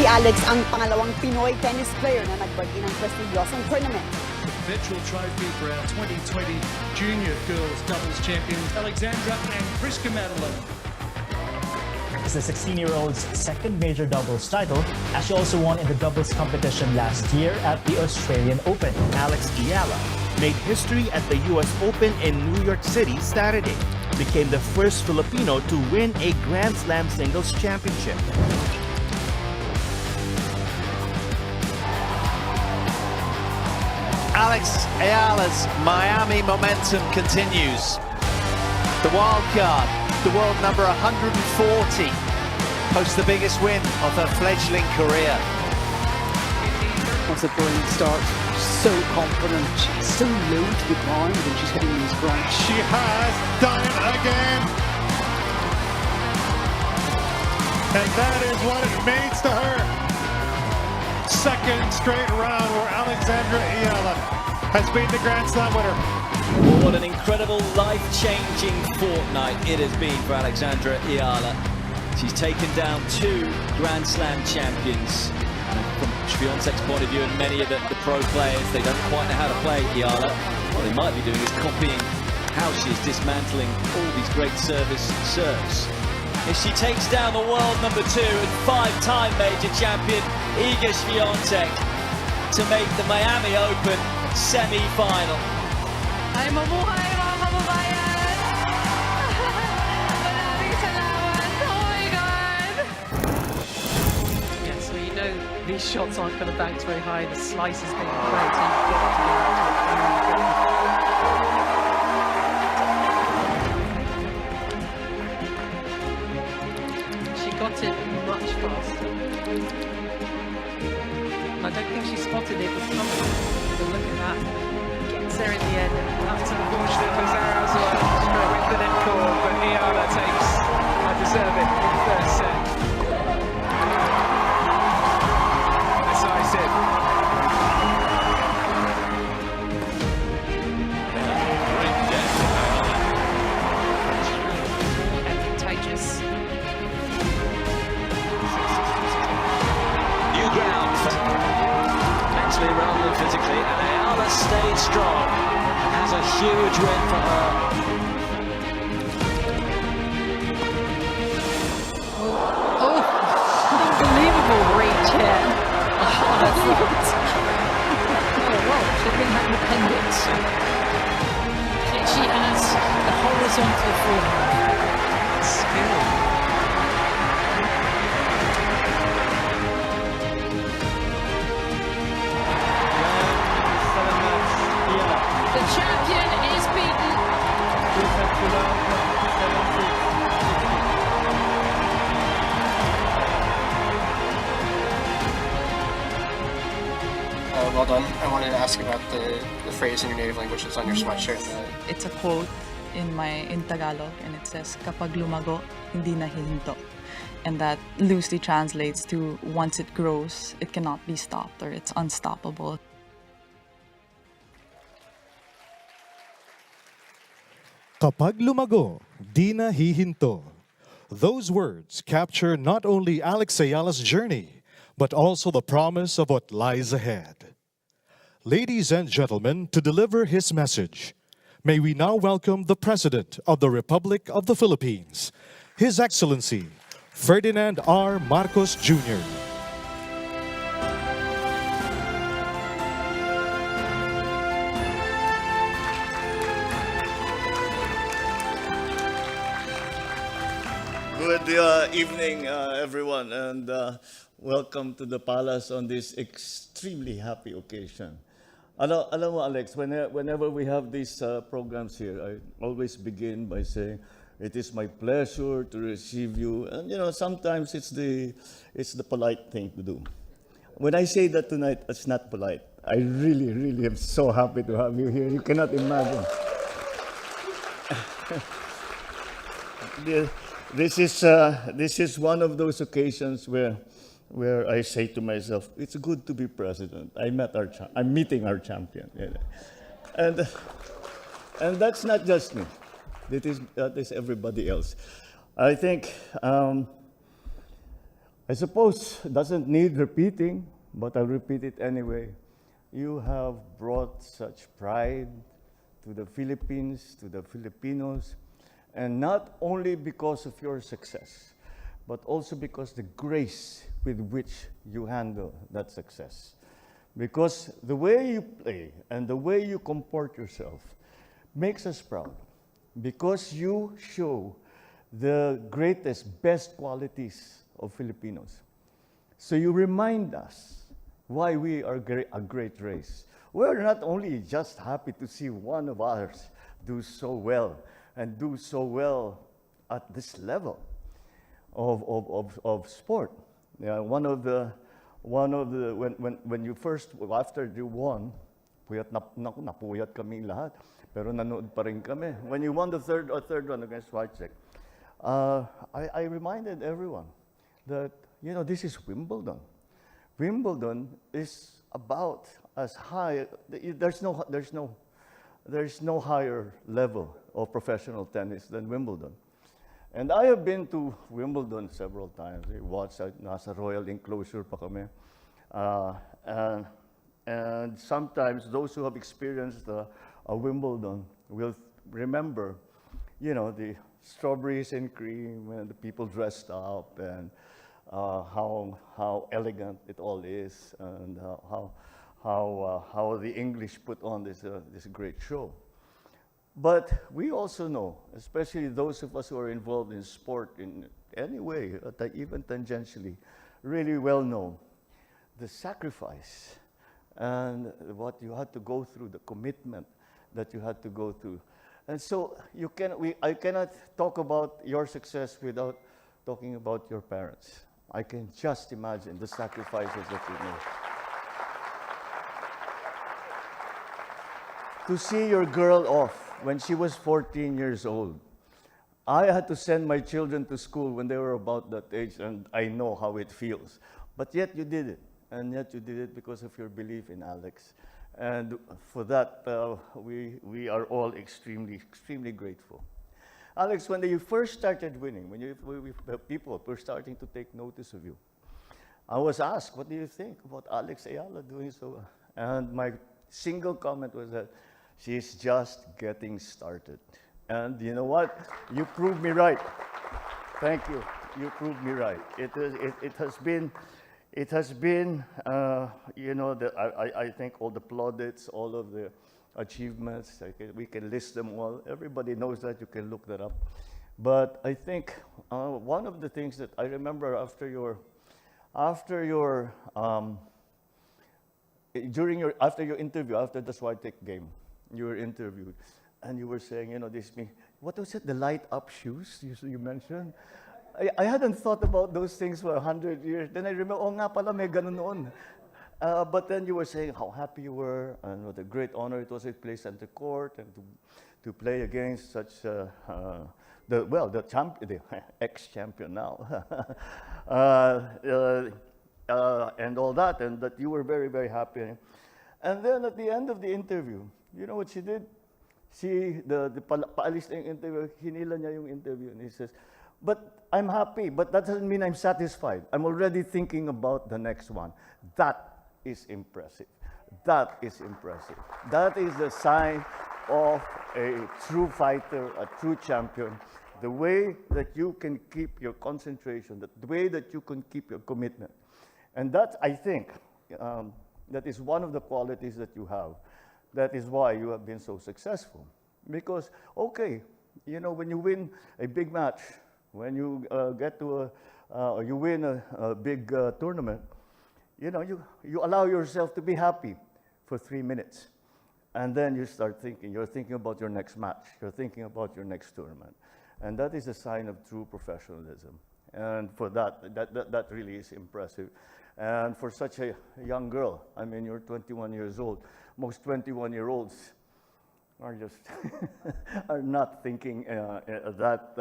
Si Alex ang pangalawang Pinoy tennis player na nagbagi ng prestigyosong tournament. The Petrol Trophy for our 2020 Junior Girls Doubles Champions, Alexandra and Priska Madeline. It's the 16-year-old's second major doubles title, as she also won in the doubles competition last year at the Australian Open. Eala made history at the US Open in New York City Saturday, became the first Filipino to win a Grand Slam singles championship. Eala's Miami momentum continues. The wild card, the world number 140, posts the biggest win of her fledgling career. That's a brilliant start. So confident. She's so low to the ground when she's hitting these grounds. She has done it again. And that is what it means to her. Second straight round where Alexandra Eala has been the Grand Slam winner. What an incredible, life-changing fortnight it has been for Alexandra Eala. She's taken down 2 Grand Slam champions. From Świątek's point of view and many of the pro players, they don't quite know how to play Eala. What they might be doing is copying how she is dismantling all these great service serves. If she takes down the world number 2 and 5-time major champion Iga Świątek to make the Miami Open semi-final. Ay, mabuhay mga kababayan! Maraming salamat! Oh my God! Yeah, so you know these shots aren't going to bounce very high. The slice is going to break, so you've got to get out to it. She got it much faster. I don't think she spotted it was coming. But look at that. Gets there in the end. That's unfortunate for Zara as well. Straight with the net cord, but Eala takes a deserving first set. Decisive. And contagious. New ground, mentally rather than physically, and Eala stayed strong. Has a huge win for her. Oh, unbelievable reach here. Oh, that's right. Oh, wow, she's been independent. She has the horizontal form. Skill. The champion is beaten. Well done. I wanted to ask about the phrase in your native language that's on your sweatshirt. It's a quote in Tagalog, and it says, "Kapag lumago, hindi na hihinto." And that loosely translates to, once it grows, it cannot be stopped, or it's unstoppable. Kapag lumago, di na hihinto. Those words capture not only Alex Eala's journey, but also the promise of what lies ahead. Ladies and gentlemen, to deliver his message, may we now welcome the President of the Republic of the Philippines, His Excellency, Ferdinand R. Marcos Jr. Good evening, everyone, and welcome to the palace on this extremely happy occasion. Alam mo, Alex, whenever we have these programs here, I always begin by saying, it is my pleasure to receive you. And you know, sometimes it's the polite thing to do. When I say that tonight, it's not polite. I really, really am so happy to have you here. You cannot imagine. This is one of those occasions where I say to myself, it's good to be president. I'm meeting our champion, you know. And that's not just me. That is everybody else. I think I suppose it doesn't need repeating, but I'll repeat it anyway. You have brought such pride to the Philippines, to the Filipinos, and not only because of your success, but also because the grace with which you handle that success. Because the way you play and the way you comport yourself makes us proud. Because you show the greatest, best qualities of Filipinos. So you remind us why we are a great race. We're not only just happy to see one of ours do so well and do so well at this level of sport. Yeah, when you first, after you won, napuyat kaming lahat, pero nanood pa rin kami. When you won the third one against Whitesec, I reminded everyone that, you know, this is Wimbledon. Wimbledon is about as high, there's no higher level of professional tennis than Wimbledon. And I have been to Wimbledon several times. I watched at nasa Royal Enclosure pa kami. And sometimes those who have experienced a Wimbledon will remember, you know, the strawberries and cream and the people dressed up and how elegant it all is and how the English put on this great show. But we also know, especially those of us who are involved in sport in any way, even tangentially, really well know the sacrifice and what you had to go through, the commitment that you had to go through. And so I cannot talk about your success without talking about your parents. I can just imagine the sacrifices that you made. To see your girl off when she was 14 years old. I had to send my children to school when they were about that age, and I know how it feels. But yet you did it, and yet you did it because of your belief in Alex. And for that, we are all extremely, extremely grateful. Alex, when you first started winning, people were starting to take notice of you, I was asked, what do you think about Alex Eala doing so well? And my single comment was that she's just getting started. And you know what? You proved me right. Thank you. You proved me right. It has been, you know, I think all the plaudits, all of the achievements, we can list them all. Everybody knows that. You can look that up. But I think one of the things that I remember after your interview, after the Swiatek game, you were interviewed, and you were saying, you know, what was it, the light up shoes you mentioned? I hadn't thought about those things for 100 years. Then I remember, oh nga pala, may ganun noon. But then you were saying how happy you were and what a great honor it was to play center court and to play against such the ex-champion now, and all that, and that you were very, very happy. And then at the end of the interview, you know what she did? Paalis na yung interview, hinila niya yung interview, and he says, but I'm happy, but that doesn't mean I'm satisfied. I'm already thinking about the next one. That is impressive. That is impressive. That is a sign of a true fighter, a true champion. The way that you can keep your concentration, the way that you can keep your commitment. And that, I think, that is one of the qualities that you have. That is why you have been so successful. Because, okay, you know, when you win a big match, when you you win a big tournament, you know, you allow yourself to be happy for 3 minutes. And then you start thinking, you're thinking about your next match, you're thinking about your next tournament. And that is a sign of true professionalism. And for that really is impressive. And for such a young girl, I mean, you're 21 years old. Most 21-year-olds are just are not thinking that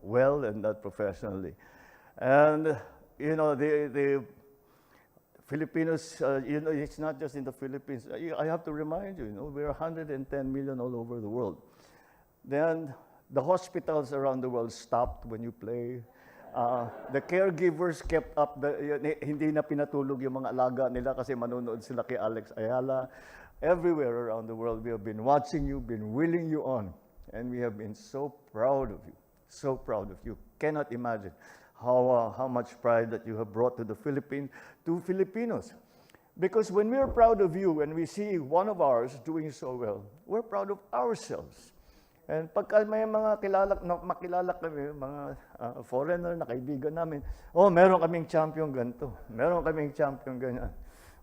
well and that professionally. And you know, the Filipinos, you know, it's not just in the Philippines. I have to remind you, you know, we're 110 million all over the world. Then the hospitals around the world stopped when you play. The caregivers kept up, hindi na pinatulog yung mga alaga nila kasi manonood sila kay Alex Eala. Everywhere around the world, we have been watching you, been willing you on, and we have been so proud of you, so proud of you. Cannot imagine how much pride that you have brought to the Philippines, to Filipinos. Because when we are proud of you, when we see one of ours doing so well, we're proud of ourselves. And pagka may mga makilala kami, mga foreigner na kaibigan namin, oh, meron kaming champion ganito, meron kaming champion ganyan.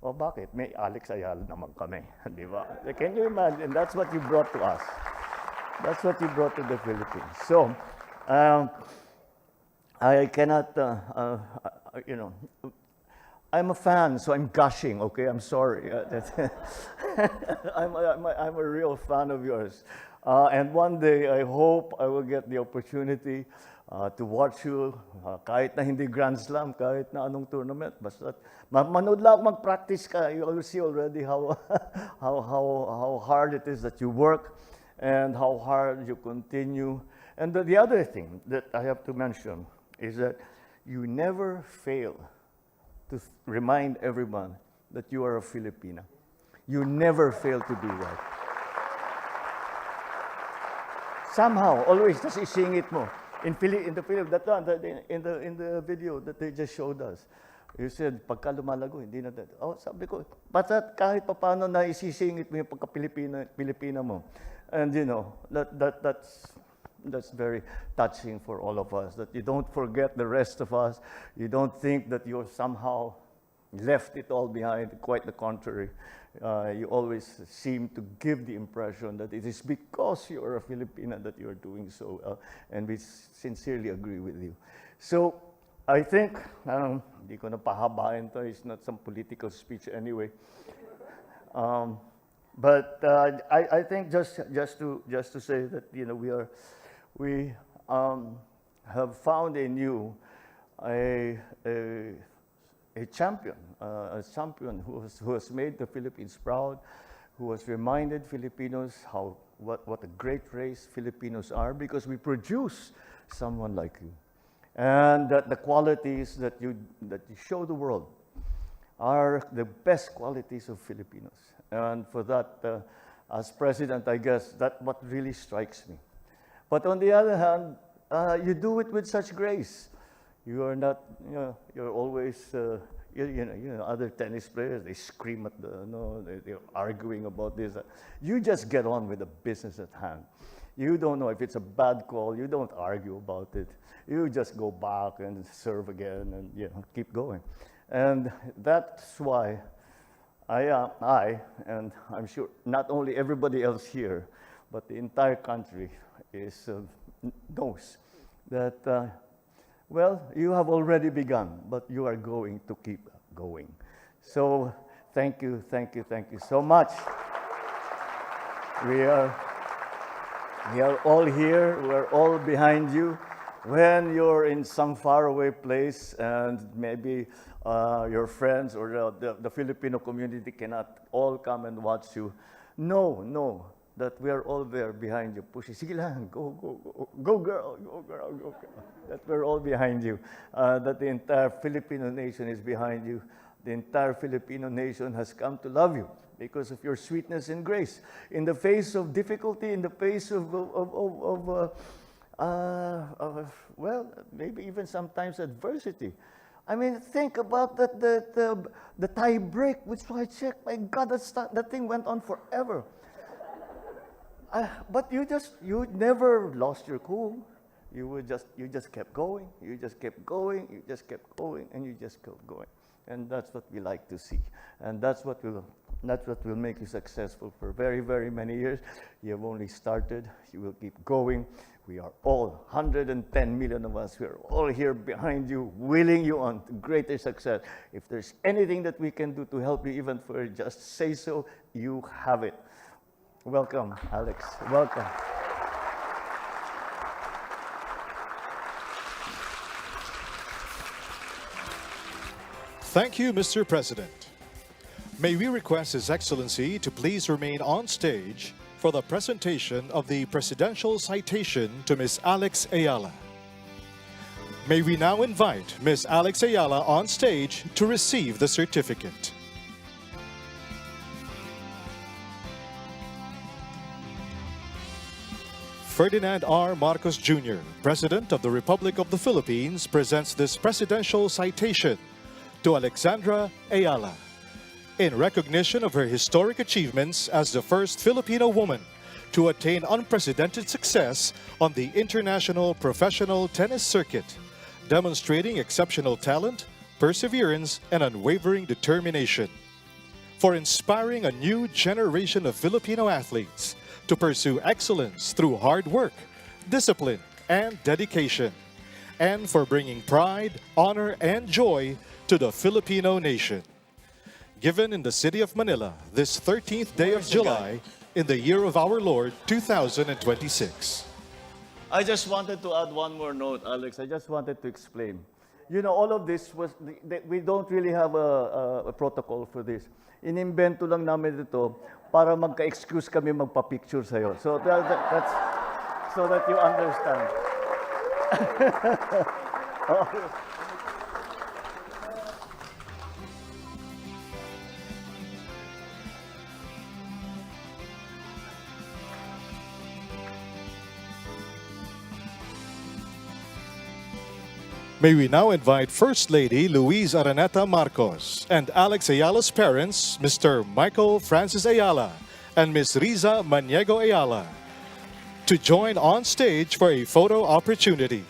Oh, bakit? May Alex Eala naman kami, di ba? Can you imagine? That's what you brought to us. That's what you brought to the Philippines. So, I cannot, you know, I'm a fan, so I'm gushing, okay? I'm sorry. I'm a real fan of yours. And one day, I hope I will get the opportunity to watch you, kahit na hindi Grand Slam, kahit na anong tournament. Basta manood lang, mag-practice ka. You will see already how hard it is that you work and how hard you continue. And the other thing that I have to mention is that you never fail to remind everyone that you are a Filipina. You never fail to do that. Somehow, always, tas isingit mo. In the film, that one, in the video that they just showed us, you said, pagka lumalago, hindi na that. Oh, sabi ko, basta't kahit paano na isisingit mo yung pagka-Pilipina mo. And you know, that's very touching for all of us, that you don't forget the rest of us. You don't think that you're somehow left it all behind, quite the contrary. You always seem to give the impression that it is because you are a Filipina that you are doing so well, and we sincerely agree with you. So, I think, hindi ko na pahabain to, it's not some political speech anyway. But I think just to say that, you know, we have found in you a champion who has made the Philippines proud, who has reminded Filipinos what a great race Filipinos are, because we produce someone like you, and that the qualities that you show the world are the best qualities of Filipinos. And for that, as president, I guess that's what really strikes me. But on the other hand, you do it with such grace. You are not, you know, you're always, you know, other tennis players, they scream at they're arguing about this. You just get on with the business at hand. You don't know if it's a bad call, you don't argue about it. You just go back and serve again and, you know, keep going. And that's why I, and I'm sure not only everybody else here, but the entire country knows that, well, you have already begun, but you are going to keep going. So thank you so much. We are all here, we're all behind you. When you're in some faraway place and maybe your friends or the Filipino community cannot all come and watch you, know that we are all there behind you, pushing. Sige lang, go girl, go girl. That we're all behind you. That the entire Filipino nation is behind you. The entire Filipino nation has come to love you because of your sweetness and grace. In the face of difficulty, in the face of well, maybe even sometimes adversity. I mean, think about the tie break, which I checked. My God, that thing went on forever. But you never lost your cool. You just kept going. You just kept going. You just kept going, and you just kept going. And that's what we like to see. And that's what will make you successful for very, very many years. You have only started. You will keep going. We are all 110 million of us. We are all here behind you, willing you on to greater success. If there's anything that we can do to help you even further, just say so. You have it. Welcome, Alex. Welcome. Thank you, Mr. President. May we request His Excellency to please remain on stage for the presentation of the Presidential Citation to Ms. Alex Eala. May we now invite Ms. Alex Eala on stage to receive the certificate. Ferdinand R. Marcos Jr., President of the Republic of the Philippines, presents this presidential citation to Alexandra Eala in recognition of her historic achievements as the first Filipino woman to attain unprecedented success on the international professional tennis circuit, demonstrating exceptional talent, perseverance, and unwavering determination. For inspiring a new generation of Filipino athletes to pursue excellence through hard work, discipline, and dedication, and for bringing pride, honor, and joy to the Filipino nation. Given in the city of Manila this 13th day of July in the year of our Lord 2026. I just wanted to add one more note, Alex. I just wanted to explain. You know, all of this was, we don't really have a protocol for this. Inimbento lang namin ito para magka-excuse kami magpa-picture sa'yo. So that's so that you understand. May we now invite First Lady Luis Araneta Marcos and Alex Eala's parents, Mr. Michael Francis Eala and Ms. Riza Maniego Eala, to join on stage for a photo opportunity.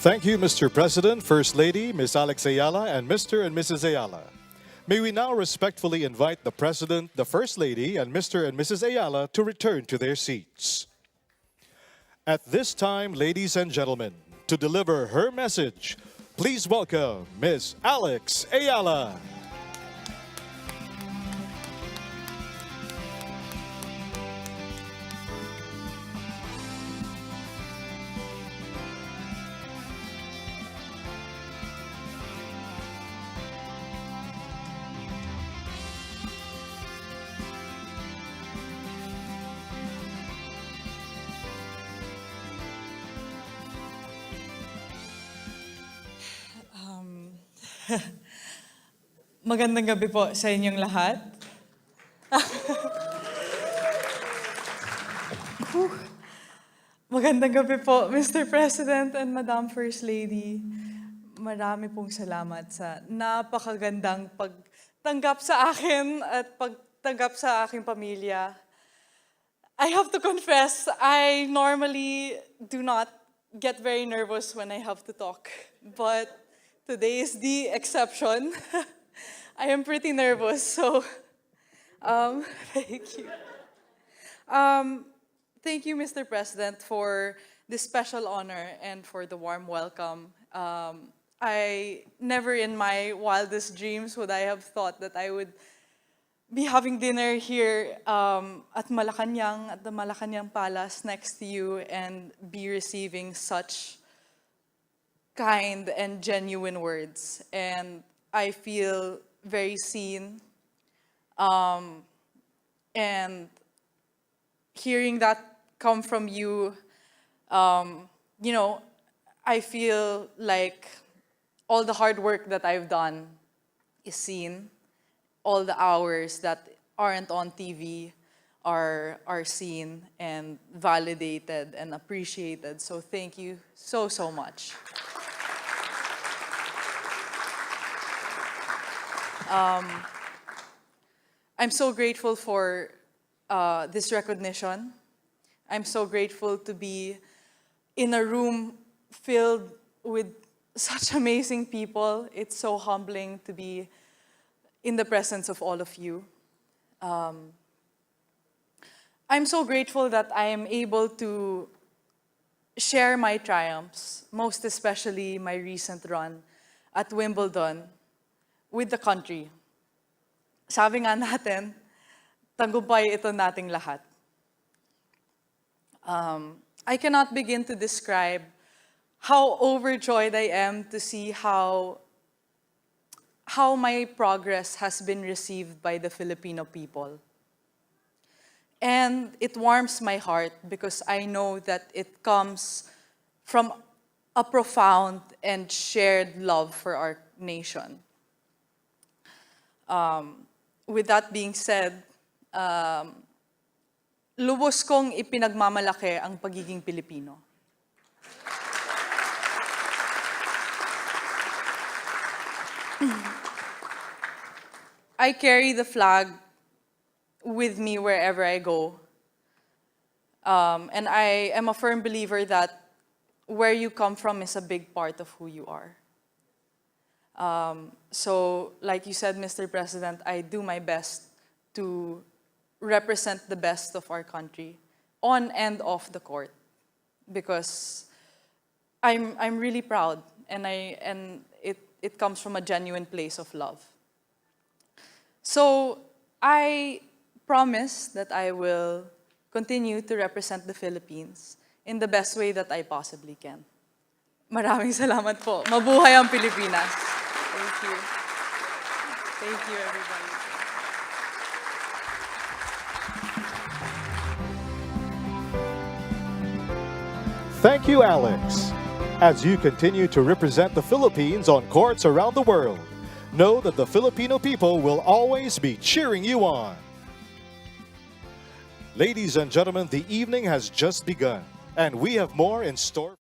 Thank you, Mr. President, First Lady, Ms. Alex Eala, and Mr. and Mrs. Eala. May we now respectfully invite the President, the First Lady, and Mr. and Mrs. Eala to return to their seats. At this time, ladies and gentlemen, to deliver her message, please welcome Ms. Alex Eala. Magandang gabi po sa inyong lahat. Magandang gabi po, Mr. President and Madam First Lady. Marami pong salamat sa napakagandang pagtanggap sa akin at pagtanggap sa aking pamilya. I have to confess, I normally do not get very nervous when I have to talk, but today is the exception. I am pretty nervous, so thank you. Thank you, Mr. President, for this special honor and for the warm welcome. I never in my wildest dreams would I have thought that I would be having dinner here at Malacañang, at the Malacañang Palace next to you, and be receiving such kind and genuine words. And I feel very seen. And hearing that come from you, you know, I feel like all the hard work that I've done is seen. All the hours that aren't on TV are seen and validated and appreciated. So thank you so, so much. I'm so grateful for this recognition. I'm so grateful to be in a room filled with such amazing people. It's so humbling to be in the presence of all of you. I'm so grateful that I am able to share my triumphs, most especially my recent run at Wimbledon, with the country. Sabi nga natin, tagumpay ito nating lahat. I cannot begin to describe how overjoyed I am to see how my progress has been received by the Filipino people. And it warms my heart because I know that it comes from a profound and shared love for our nation. With that being said, lubos kong ipinagmamalaki ang pagiging Pilipino. I carry the flag with me wherever I go. And I am a firm believer that where you come from is a big part of who you are. So, like you said, Mr. President, I do my best to represent the best of our country on and off the court, because I'm really proud, and it comes from a genuine place of love. So I promise that I will continue to represent the Philippines in the best way that I possibly can. Maraming salamat po. Mabuhay ang Pilipinas. Thank you. Thank you, everybody. Thank you, Alex. As you continue to represent the Philippines on courts around the world, know that the Filipino people will always be cheering you on. Ladies and gentlemen, the evening has just begun, and we have more in store.